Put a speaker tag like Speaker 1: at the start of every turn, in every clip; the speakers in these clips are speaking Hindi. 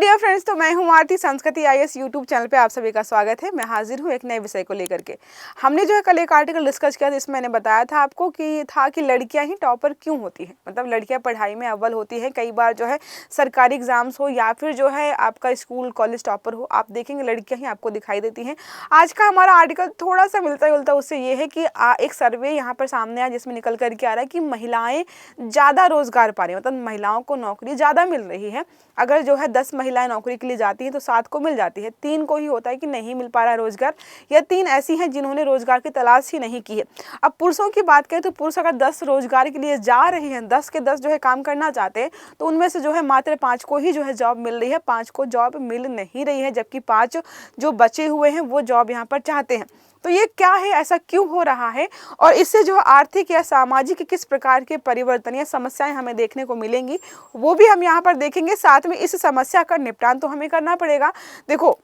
Speaker 1: डियर फ्रेंड्स, तो मैं हूं आरती। संस्कृति आईएएस यूट्यूब चैनल पे आप सभी का स्वागत है। मैं हाजिर हूं एक नए विषय को लेकर के। हमने जो है कल एक आर्टिकल डिस्कस किया, जिसमें मैंने बताया था आपको कि लड़कियां ही टॉपर क्यों होती हैं, मतलब लड़कियां पढ़ाई में अव्वल होती हैं। कई बार जो है सरकारी एग्जाम्स हो या फिर जो है आपका स्कूल कॉलेज टॉपर हो, आप देखेंगे लड़कियां ही आपको दिखाई देती हैं। आज का हमारा आर्टिकल थोड़ा सा मिलता जुलता उससे ये है कि एक सर्वे यहाँ पर सामने आया, जिसमें निकल करके आ रहा है कि महिलाएं ज़्यादा रोजगार पा रही हैं, मतलब महिलाओं को नौकरी ज़्यादा मिल रही है। अगर जो है 10 महिलाएं नौकरी के लिए जाती हैं तो 7 को मिल जाती है, 3 को ही होता है कि नहीं मिल पा रहा है रोजगार, या 3 ऐसी हैं जिन्होंने रोजगार की तलाश ही नहीं की है। अब पुरुषों की बात करें तो पुरुष अगर 10 रोजगार के लिए जा रहे हैं, 10 के 10 जो है काम करना चाहते हैं, तो उनमें से जो है मात्र 5 को ही जो है जॉब मिल रही है, 5 को जॉब मिल नहीं रही है, जबकि 5 जो बचे हुए हैं वो जॉब यहाँ पर चाहते हैं। तो ये क्या है, ऐसा क्यों हो रहा है, और इससे जो आर्थिक या सामाजिक किस प्रकार के परिवर्तन या समस्याएं हमें देखने को मिलेंगी, वो भी हम यहाँ पर देखेंगे। साथ में इस समस्या का निपटान तो हमें करना पड़ेगा। देखो,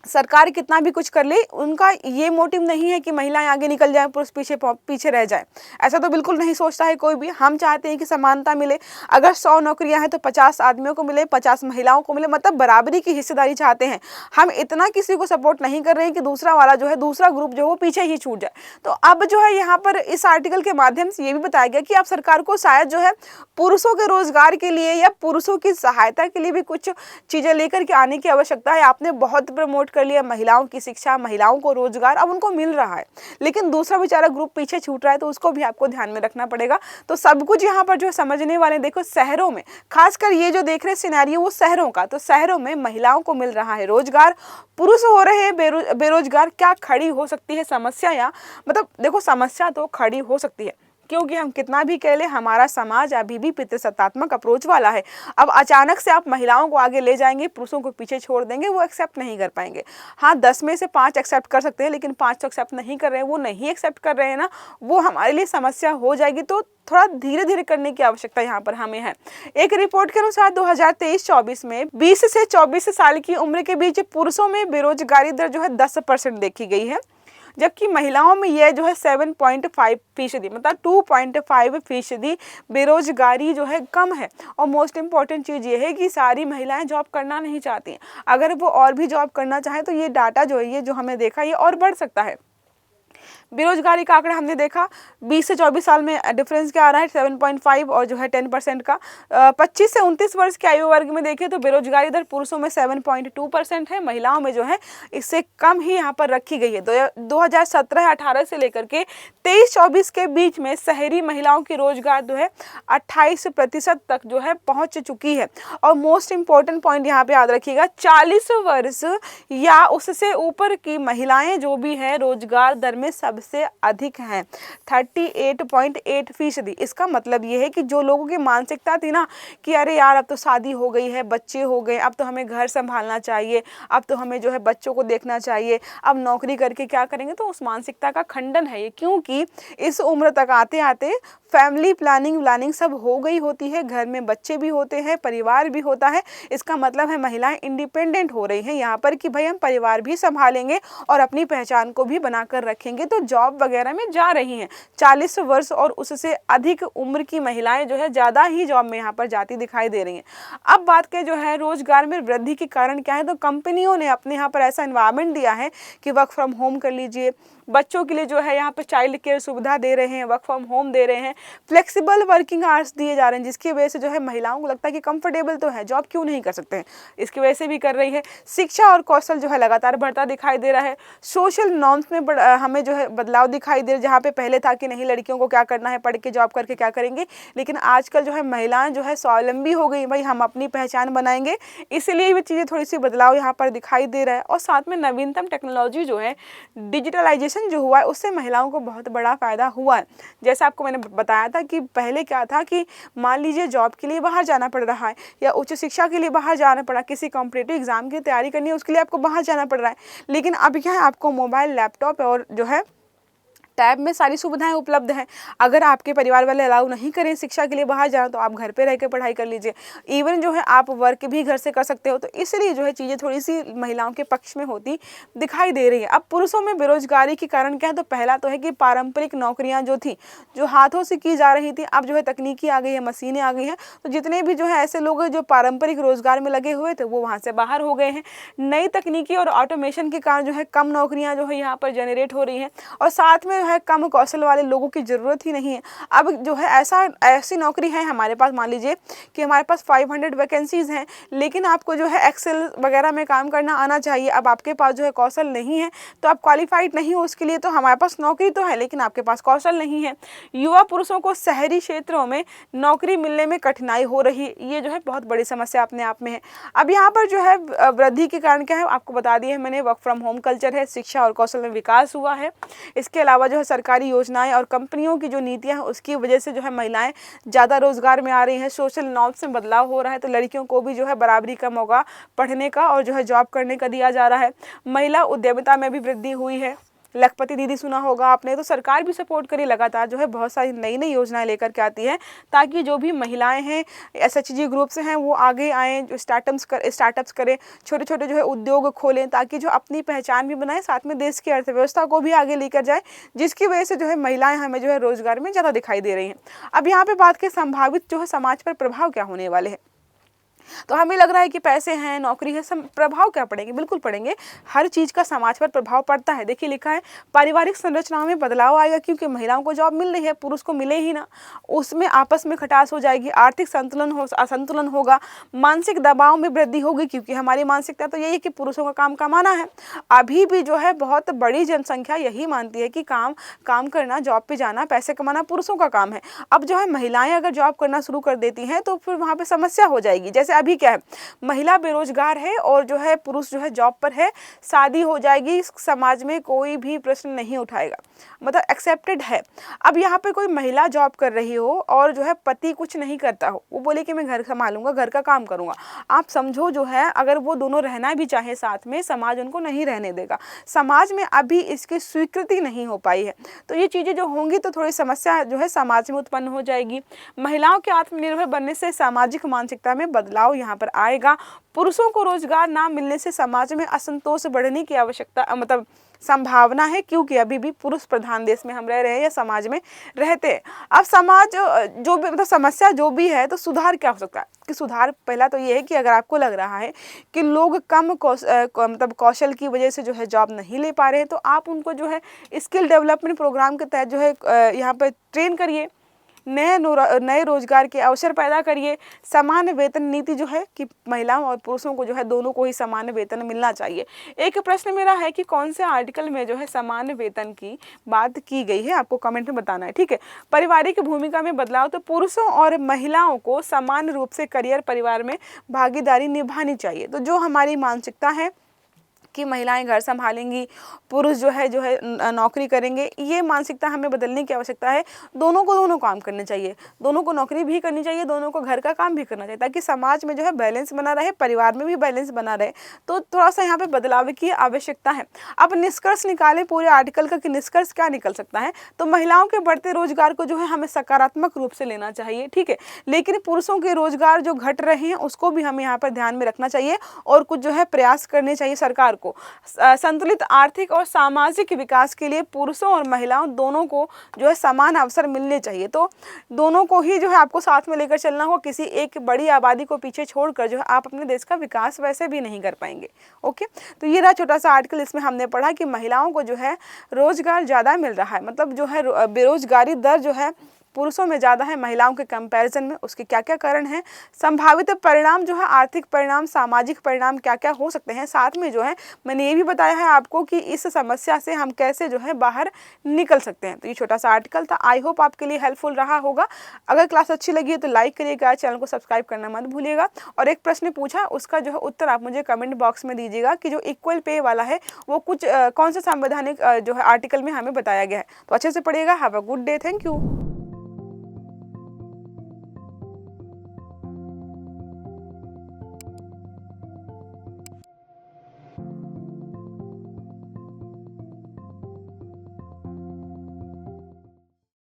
Speaker 1: सरकार कितना भी कुछ कर ले, उनका ये मोटिव नहीं है कि महिलाएं आगे निकल जाएं, पुरुष पीछे रह जाएं। ऐसा तो बिल्कुल नहीं सोचता है कोई भी। हम चाहते हैं कि समानता मिले। अगर 100 नौकरियां हैं तो 50 आदमियों को मिले, 50 महिलाओं को मिले, मतलब बराबरी की हिस्सेदारी चाहते हैं। हम इतना किसी को सपोर्ट नहीं कर रहे हैं कि दूसरा वाला जो है, दूसरा ग्रुप जो है वो पीछे ही छूट जाए। तो अब जो है यहाँ पर इस आर्टिकल के माध्यम से ये भी बताया गया कि आप सरकार को शायद जो है पुरुषों के रोजगार के लिए या पुरुषों की सहायता के लिए भी कुछ चीजें लेकर के आने की आवश्यकता है। आपने बहुत प्रमोट कर लिया महिलाओं की शिक्षा, महिलाओं को रोजगार, अब उनको मिल रहा है, लेकिन दूसरा बेचारा ग्रुप पीछे छूट रहा है, तो उसको भी आपको ध्यान में रखना पड़ेगा। तो सब कुछ यहाँ पर जो समझने वाले, देखो शहरों में खासकर ये जो देख रहे सिनेरियो वो शहरों का, तो शहरों में महिलाओं को मिल रहा है रोजगार, पुरुष हो रहे हैं बेरोजगार। क्या खड़ी हो सकती है समस्या? या मतलब देखो, समस्या तो खड़ी हो सकती है, क्योंकि हम कितना भी कह ले, हमारा समाज अभी भी पितृसत्तात्मक अप्रोच वाला है। अब अचानक से आप महिलाओं को आगे ले जाएंगे, पुरुषों को पीछे छोड़ देंगे, वो एक्सेप्ट नहीं कर पाएंगे। हाँ, 10 में से 5 एक्सेप्ट कर सकते हैं, लेकिन 5 तो एक्सेप्ट नहीं कर रहे हैं, वो नहीं एक्सेप्ट कर रहे हैं ना, वो हमारे लिए समस्या हो जाएगी। तो थोड़ा धीरे धीरे करने की आवश्यकता यहाँ पर हमें है। एक रिपोर्ट के अनुसार 2023-24 में 20 से 24 साल की उम्र के बीच पुरुषों में बेरोजगारी दर जो है 10% देखी गई है, जबकि महिलाओं में यह जो है 7.5%, मतलब 2.5% बेरोजगारी जो है कम है। और मोस्ट इंपॉर्टेंट चीज़ ये है कि सारी महिलाएं जॉब करना नहीं चाहती हैं। अगर वो और भी जॉब करना चाहें तो ये डाटा जो है, ये जो हमने देखा, ये और बढ़ सकता है। बेरोजगारी का आंकड़ा हमने देखा 20 से 24 साल में डिफरेंस क्या आ रहा है, 7.5 और जो है 10% का। 25 से 29 वर्ष के आयु वर्ग में देखें तो बेरोजगारी दर पुरुषों में 7.2% है, महिलाओं में जो है इससे कम ही यहाँ पर रखी गई है। 2017-18 से लेकर के 23-24 के बीच में शहरी महिलाओं की रोजगार जो है 28% तक जो है पहुँच चुकी है। और मोस्ट इंपॉर्टेंट पॉइंट यहाँ पे याद रखिएगा, 40 वर्ष या उससे ऊपर की महिलाएं जो भी है रोजगार दर में सबसे अधिक हैं, 38.8%। इसका मतलब ये है कि जो लोगों की मानसिकता थी ना कि अरे यार अब तो शादी हो गई है, बच्चे हो गए, अब तो हमें घर संभालना चाहिए, अब तो हमें जो है बच्चों को देखना चाहिए, अब नौकरी करके क्या करेंगे, तो उस मानसिकता का खंडन है ये। क्योंकि इस उम्र तक आते आते फैमिली प्लानिंग सब हो गई होती है, घर में बच्चे भी होते हैं, परिवार भी होता है। इसका मतलब है महिलाएं इंडिपेंडेंट हो रही हैं यहाँ पर कि भाई हम परिवार भी संभालेंगे और अपनी पहचान को भी बनाकर रखेंगे, तो जॉब वगैरह में जा रही हैं। 40 वर्ष और उससे अधिक उम्र की महिलाएं जो है ज़्यादा ही जॉब में यहाँ पर जाती दिखाई दे रही हैं। अब बात करें जो है रोजगार में वृद्धि के कारण क्या है, तो कंपनियों ने अपने यहाँ पर ऐसा एनवायरनमेंट दिया है कि वर्क फ्रॉम होम कर लीजिए, बच्चों के लिए जो है यहाँ पे चाइल्ड केयर सुविधा दे रहे हैं, वर्क फ्रॉम होम दे रहे हैं, फ्लेक्सिबल वर्किंग आवर्स दिए जा रहे हैं, जिसकी वजह से जो है महिलाओं को लगता है कि कंफर्टेबल तो है, जॉब क्यों नहीं कर सकते हैं, इसकी वजह से भी कर रही है। शिक्षा और कौशल जो है लगातार बढ़ता दिखाई दे रहा है। सोशल नॉर्म्स में हमें जो है बदलाव दिखाई दे रहा है, जहाँ पे पहले था कि नहीं लड़कियों को क्या करना है, पढ़ के जॉब करके क्या करेंगे, लेकिन आजकल जो है महिलाएं जो है स्वावलंबी हो गई, भाई हम अपनी पहचान बनाएंगे, इसलिए भी चीज़ें थोड़ी सी बदलाव यहाँ पर दिखाई दे रहा है। और साथ में नवीनतम टेक्नोलॉजी जो है, डिजिटलाइजेशन जो हुआ है, उससे महिलाओं को बहुत बड़ा फायदा हुआ है। जैसा आपको मैंने बताया था कि पहले क्या था कि मान लीजिए जॉब के लिए बाहर जाना पड़ रहा है, या उच्च शिक्षा के लिए बाहर जाना पड़ा, किसी कॉम्पिटिटिव एग्जाम की तैयारी करनी है उसके लिए आपको बाहर जाना पड़ रहा है, लेकिन अब क्या है, आपको मोबाइल, लैपटॉप और जो है टैब में सारी सुविधाएं उपलब्ध हैं। अगर आपके परिवार वाले अलाउ नहीं करें शिक्षा के लिए बाहर जाना, तो आप घर पे रह के पढ़ाई कर लीजिए। इवन जो है आप वर्क भी घर से कर सकते हो। तो इसलिए जो है चीज़ें थोड़ी सी महिलाओं के पक्ष में होती दिखाई दे रही है। अब पुरुषों में बेरोजगारी के कारण क्या है, तो पहला तो है कि पारंपरिक नौकरियां जो थी, जो हाथों से की जा रही थी, अब जो है तकनीकी आ गई है, मशीनें आ गई हैं। तो जितने भी जो है ऐसे लोग जो पारंपरिक रोजगार में लगे हुए थे वो वहाँ से बाहर हो गए हैं। नई तकनीकी और ऑटोमेशन के कारण जो है कम नौकरियां जो है यहाँ पर जनरेट हो रही हैं, और साथ में जो है कम कौशल वाले लोगों की ज़रूरत ही नहीं है। अब जो है ऐसी नौकरी है हमारे पास, मान लीजिए कि हमारे पास 500 वैकेंसीज हैं, लेकिन आपको जो है एक्सेल वगैरह में काम करना आना चाहिए। अब आपके पास जो है कौशल नहीं है, तो आप क्वालिफाइड नहीं हो उसके लिए, तो हमारे पास नौकरी तो है लेकिन आपके पास कौशल नहीं है। युवा पुरुषों को शहरी क्षेत्रों में नौकरी मिलने में कठिनाई हो रही है, ये जो है बहुत बड़ी समस्या अपने आप में है। अब यहाँ पर जो है वृद्धि के कारण क्या है, आपको बता दिया है मैंने, वर्क फ्रॉम होम कल्चर है, शिक्षा और कौशल में विकास हुआ है। इसके अलावा जो है सरकारी योजनाएं और कंपनियों की जो नीतियां हैं उसकी वजह से जो है महिलाएं ज़्यादा रोजगार में आ रही हैं। सोशल नॉर्म्स में बदलाव हो रहा है, तो लड़कियों को भी जो है बराबरी का मौका पढ़ने का और जो है जॉब करने का दिया जा रहा है। महिला उद्यमिता में भी वृद्धि हुई है। लखपति दीदी सुना होगा आपने, तो सरकार भी सपोर्ट करी, लगातार जो है बहुत सारी नई नई योजनाएं लेकर के आती है, ताकि जो भी महिलाएं हैं SHG ग्रुप से हैं वो आगे आएँ, जो स्टार्टअप्स करें, छोटे छोटे जो है उद्योग खोलें, ताकि जो अपनी पहचान भी बनाए, साथ में देश की अर्थव्यवस्था को भी आगे लेकर जाए, जिसकी वजह से जो है महिलाएं हमें जो है रोजगार में ज़्यादा दिखाई दे रही हैं। अब यहाँ पे बात करें संभावित जो है समाज पर प्रभाव क्या होने वाले हैं, तो हमें लग रहा है कि पैसे हैं, नौकरी है, सब प्रभाव क्या पड़ेंगे, बिल्कुल पड़ेंगे। हर चीज़ का समाज पर प्रभाव पड़ता है। देखिए लिखा है पारिवारिक संरचनाओं में बदलाव आएगा, क्योंकि महिलाओं को जॉब मिल रही है, पुरुष को मिले ही ना, उसमें आपस में खटास हो जाएगी, आर्थिक असंतुलन होगा, मानसिक दबाव में वृद्धि होगी, क्योंकि हमारी मानसिकता तो यही है कि पुरुषों का काम कमाना है। अभी भी जो है बहुत बड़ी जनसंख्या यही मानती है कि काम करना, जॉब पे जाना, पैसे कमाना पुरुषों का काम है। अब जो है महिलाएं अगर जॉब करना शुरू कर देती हैं तो फिर वहाँ पे समस्या हो जाएगी। जैसे अभी क्या है, महिला बेरोजगार है और जो है पुरुष जो है जॉब पर है, शादी हो जाएगी, समाज में कोई भी प्रश्न नहीं उठाएगा, मतलब एक्सेप्टेड है। अब यहाँ पे कोई महिला जॉब कर रही हो और जो है पति कुछ नहीं करता हो, वो बोले कि मैं घर संभालूंगा, घर का काम करूंगा, आप समझो जो है अगर वो दोनों रहना भी चाहे साथ में, समाज उनको नहीं रहने देगा। समाज में अभी इसकी स्वीकृति नहीं हो पाई है, तो ये चीज़ें जो होंगी तो थोड़ी समस्या जो है समाज में उत्पन्न हो जाएगी। महिलाओं के आत्मनिर्भर बनने से सामाजिक मानसिकता में बदलाव यहाँ पर आएगा। पुरुषों को रोजगार ना मिलने से समाज में असंतोष बढ़ने की आवश्यकता मतलब संभावना है, क्योंकि अभी भी पुरुष प्रधान देश में हम रह रहे हैं या समाज में रहते हैं। अब समाज जो भी मतलब समस्या जो भी है, तो सुधार क्या हो सकता है, कि सुधार पहला तो ये है कि अगर आपको लग रहा है कि लोग कम कौशल की वजह से जो है जॉब नहीं ले पा रहे हैं, तो आप उनको जो है स्किल डेवलपमेंट प्रोग्राम के तहत जो है यहाँ पर ट्रेन करिए, नए रोजगार के अवसर पैदा करिए। समान वेतन नीति जो है कि महिलाओं और पुरुषों को जो है दोनों को ही समान वेतन मिलना चाहिए। एक प्रश्न मेरा है कि कौन से आर्टिकल में जो है समान वेतन की बात की गई है, आपको कमेंट में बताना है, ठीक है। पारिवारिक भूमिका में बदलाव, तो पुरुषों और महिलाओं को समान रूप से करियर परिवार में भागीदारी निभानी चाहिए। तो जो हमारी मानसिकता है कि महिलाएं घर संभालेंगी, पुरुष जो है नौकरी करेंगे, ये मानसिकता हमें बदलने की आवश्यकता है। दोनों को दोनों काम करने चाहिए, दोनों को नौकरी भी करनी चाहिए, दोनों को घर का काम भी करना चाहिए, ताकि समाज में जो है बैलेंस बना रहे, परिवार में भी बैलेंस बना रहे। तो थोड़ा सा यहाँ पे बदलाव की आवश्यकता है। अब निष्कर्ष निकालें पूरे आर्टिकल का कि निष्कर्ष क्या निकल सकता है, तो महिलाओं के बढ़ते रोजगार को जो है हमें सकारात्मक रूप से लेना चाहिए, ठीक है। लेकिन पुरुषों के रोजगार जो घट रहे हैं उसको भी हमें यहाँ पर ध्यान में रखना चाहिए, और कुछ जो है प्रयास करने चाहिए सरकार को। संतुलित आर्थिक और सामाजिक विकास के लिए पुरुषों और महिलाओं दोनों को जो है समान अवसर मिलने चाहिए। तो दोनों को ही जो है आपको साथ में लेकर चलना हो, किसी एक बड़ी आबादी को पीछे छोड़कर जो है आप अपने देश का विकास वैसे भी नहीं कर पाएंगे। ओके, तो ये रहा छोटा सा आर्टिकल, इसमें हमने पढ़ा कि महिलाओं को जो है रोजगार ज़्यादा मिल रहा है, मतलब जो है बेरोजगारी दर जो है पुरुषों में ज़्यादा है महिलाओं के कंपैरिजन में, उसके क्या क्या कारण हैं, संभावित परिणाम जो है आर्थिक परिणाम, सामाजिक परिणाम क्या क्या हो सकते हैं, साथ में जो है मैंने ये भी बताया है आपको कि इस समस्या से हम कैसे जो है बाहर निकल सकते हैं। तो ये छोटा सा आर्टिकल था, आई होप आपके लिए हेल्पफुल रहा होगा। अगर क्लास अच्छी लगी है तो लाइक करिएगा, चैनल को सब्सक्राइब करना मत भूलिएगा। और एक प्रश्न पूछा, उसका जो है उत्तर आप मुझे कमेंट बॉक्स में दीजिएगा कि जो इक्वल पे वाला है वो कुछ कौन से संवैधानिक जो है आर्टिकल में हमें बताया गया है। तो अच्छे से पढ़िएगा। Have a good day, thank you.